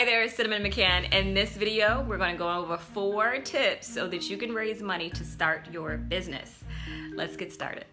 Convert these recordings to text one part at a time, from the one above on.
Hi there, Cinnamon McCann. In this video, we're going to go over 4 tips so that you can raise money to start your business. Let's get started.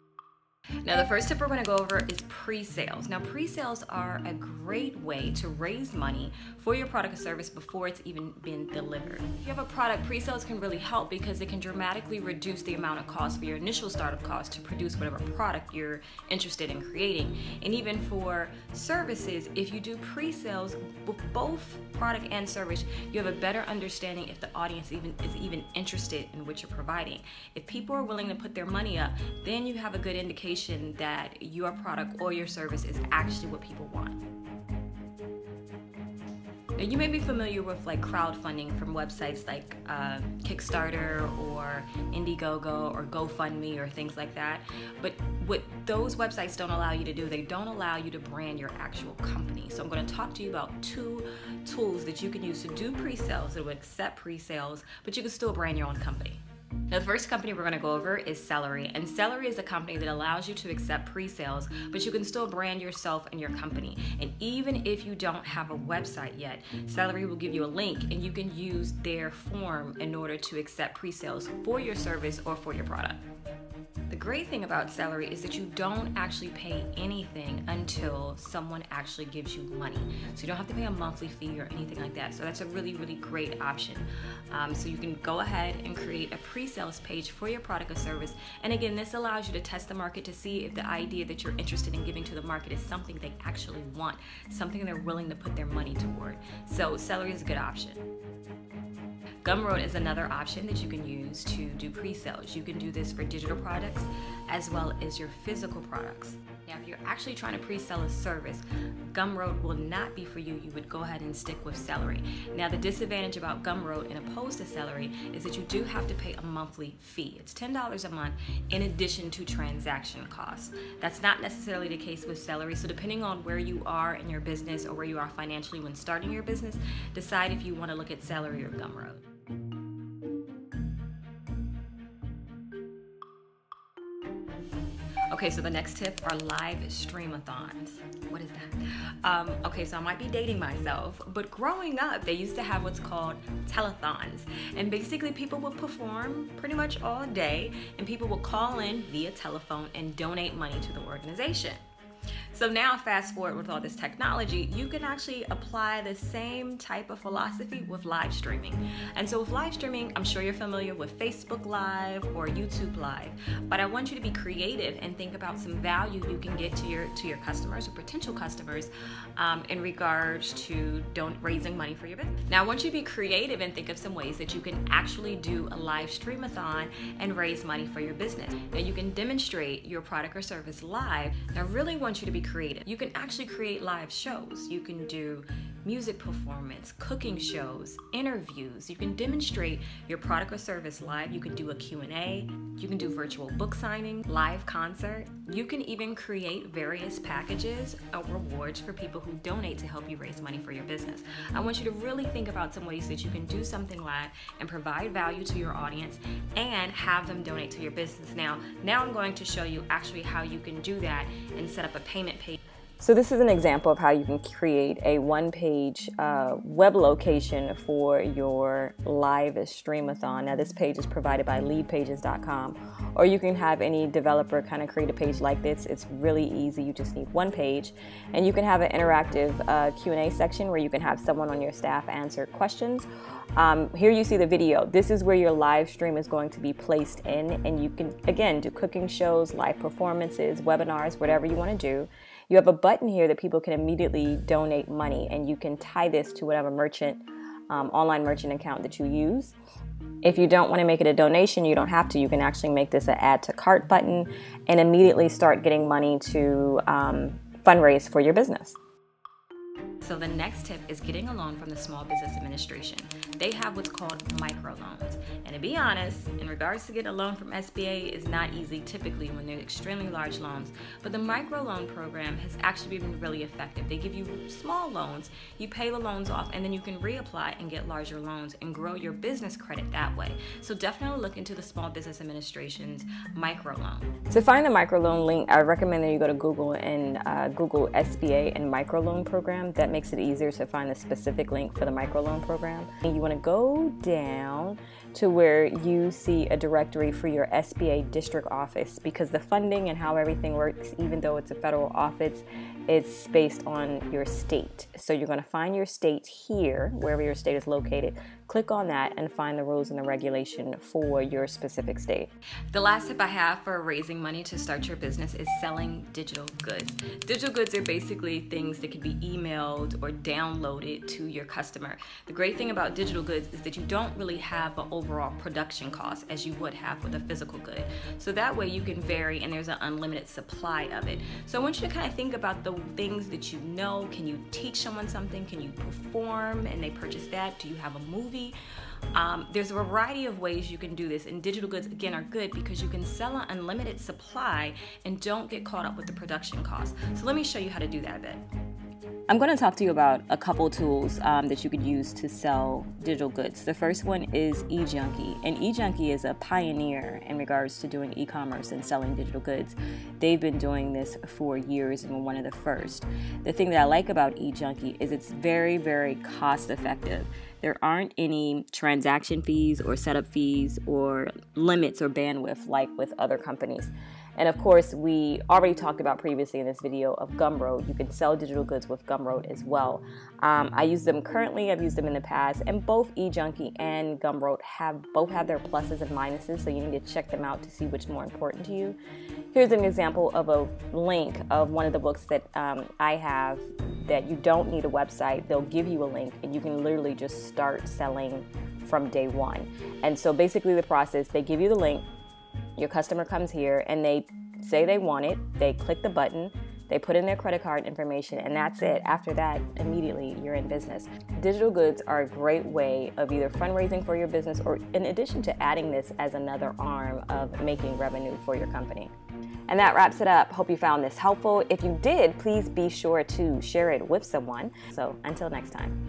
Now, the first tip we're going to go over is pre-sales. Now, pre-sales are a great way to raise money for your product or service before it's even been delivered. If you have a product, pre-sales can really help because it can dramatically reduce the amount of cost for your initial startup cost to produce whatever product you're interested in creating. And even for services, if you do pre-sales with both product and service, you have a better understanding if the audience is even interested in what you're providing. If people are willing to put their money up, then you have a good indication that your product or your service is actually what people want. Now, you may be familiar with like crowdfunding from websites like Kickstarter or Indiegogo or GoFundMe or things like that. But what those websites don't allow you to do, they don't allow you to brand your actual company. So I'm going to talk to you about 2 tools that you can use to do pre-sales that will accept pre-sales, but you can still brand your own company. Now, the first company we're going to go over is Celery, and Celery is a company that allows you to accept pre-sales, but you can still brand yourself and your company. And even if you don't have a website yet, Celery will give you a link and you can use their form in order to accept pre-sales for your service or for your product. The great thing about Celery is that you don't actually pay anything until someone actually gives you money. So you don't have to pay a monthly fee or anything like that. So that's a really, really great option. So you can go ahead and create a pre-sales page for your product or service. And again, this allows you to test the market to see if the idea that you're interested in giving to the market is something they actually want, something they're willing to put their money toward. So Celery is a good option. Gumroad is another option that you can use to do pre-sales. You can do this for digital products as well as your physical products. Now, if you're actually trying to pre-sell a service, Gumroad will not be for you. You would go ahead and stick with Celery. Now, the disadvantage about Gumroad in opposed to Celery is that you do have to pay a monthly fee. It's $10 a month in addition to transaction costs. That's not necessarily the case with Celery. So depending on where you are in your business or where you are financially when starting your business, decide if you want to look at Celery or Gumroad. Okay, so the next tip are live streamathons. What is that? Okay, so I might be dating myself, but growing up, they used to have what's called telethons. And basically people would perform pretty much all day and people would call in via telephone and donate money to the organization. So now fast forward with all this technology, you can actually apply the same type of philosophy with live streaming. And so with live streaming, I'm sure you're familiar with Facebook Live or YouTube Live, but I want you to be creative and think about some value you can get to your customers or potential customers in regards to raising money for your business. Now I want you to be creative and think of some ways that you can actually do a live streamathon and raise money for your business. Now you can demonstrate your product or service live. Now I really want you to be creative. You can actually create live shows. You can do music performance, cooking shows, interviews. You can demonstrate your product or service live. You can do a Q&A. You can do virtual book signing, live concert. You can even create various packages or rewards for people who donate to help you raise money for your business. I want you to really think about some ways that you can do something live and provide value to your audience and have them donate to your business. Now I'm going to show you actually how you can do that and set up a payment page. So this is an example of how you can create a one-page web location for your live streamathon. Now this page is provided by leadpages.com, or you can have any developer kind of create a page like this. It's really easy. You just need one page, and you can have an interactive Q&A section where you can have someone on your staff answer questions. Here you see the video. This is where your live stream is going to be placed in, and you can again do cooking shows, live performances, webinars, whatever you want to do. You have a button here that people can immediately donate money, and you can tie this to whatever merchant, online merchant account that you use. If you don't want to make it a donation, you don't have to. You can actually make this an add to cart button and immediately start getting money to fundraise for your business. So the next tip is getting a loan from the Small Business Administration. They have what's called microloans. And to be honest, in regards to getting a loan from SBA is not easy typically when they're extremely large loans. But the microloan program has actually been really effective. They give you small loans, you pay the loans off, and then you can reapply and get larger loans and grow your business credit that way. So definitely look into the Small Business Administration's microloan. To find the microloan link, I recommend that you go to Google and Google SBA and microloan program. That that makes it easier to find the specific link for the microloan program. And you want to go down to where you see a directory for your SBA district office, because the funding and how everything works, even though it's a federal office, it's based on your state. So you're going to find your state here, wherever your state is located. Click on that and find the rules and the regulation for your specific state. The last tip I have for raising money to start your business is selling digital goods. Digital goods are basically things that can be emailed or downloaded to your customer. The great thing about digital goods is that you don't really have an overall production cost as you would have with a physical good. So that way you can vary and there's an unlimited supply of it. So I want you to kind of think about the things that you know. Can you teach someone something? Can you perform and they purchase that? Do you have a movie? There's a variety of ways you can do this, and digital goods again are good because you can sell an unlimited supply and don't get caught up with the production costs. So let me show you how to do that a bit. I'm going to talk to you about a couple tools that you could use to sell digital goods. The first one is eJunkie, and eJunkie is a pioneer in regards to doing e-commerce and selling digital goods. They've been doing this for years and were one of the first. The thing that I like about eJunkie is it's very, very cost effective. There aren't any transaction fees or setup fees or limits or bandwidth like with other companies. And of course, we already talked about previously in this video of Gumroad. You can sell digital goods with Gumroad as well. I use them currently, I've used them in the past, and both eJunkie and Gumroad both have their pluses and minuses, so you need to check them out to see which is more important to you. Here's an example of a link of one of the books that I have that you don't need a website. They'll give you a link and you can literally just start selling from day one. And so basically the process, they give you the link, your customer comes here and they say they want it, they click the button, they put in their credit card information, and that's it. After that, immediately you're in business. Digital goods are a great way of either fundraising for your business or in addition to adding this as another arm of making revenue for your company. And that wraps it up. Hope you found this helpful. If you did, please be sure to share it with someone. So until next time.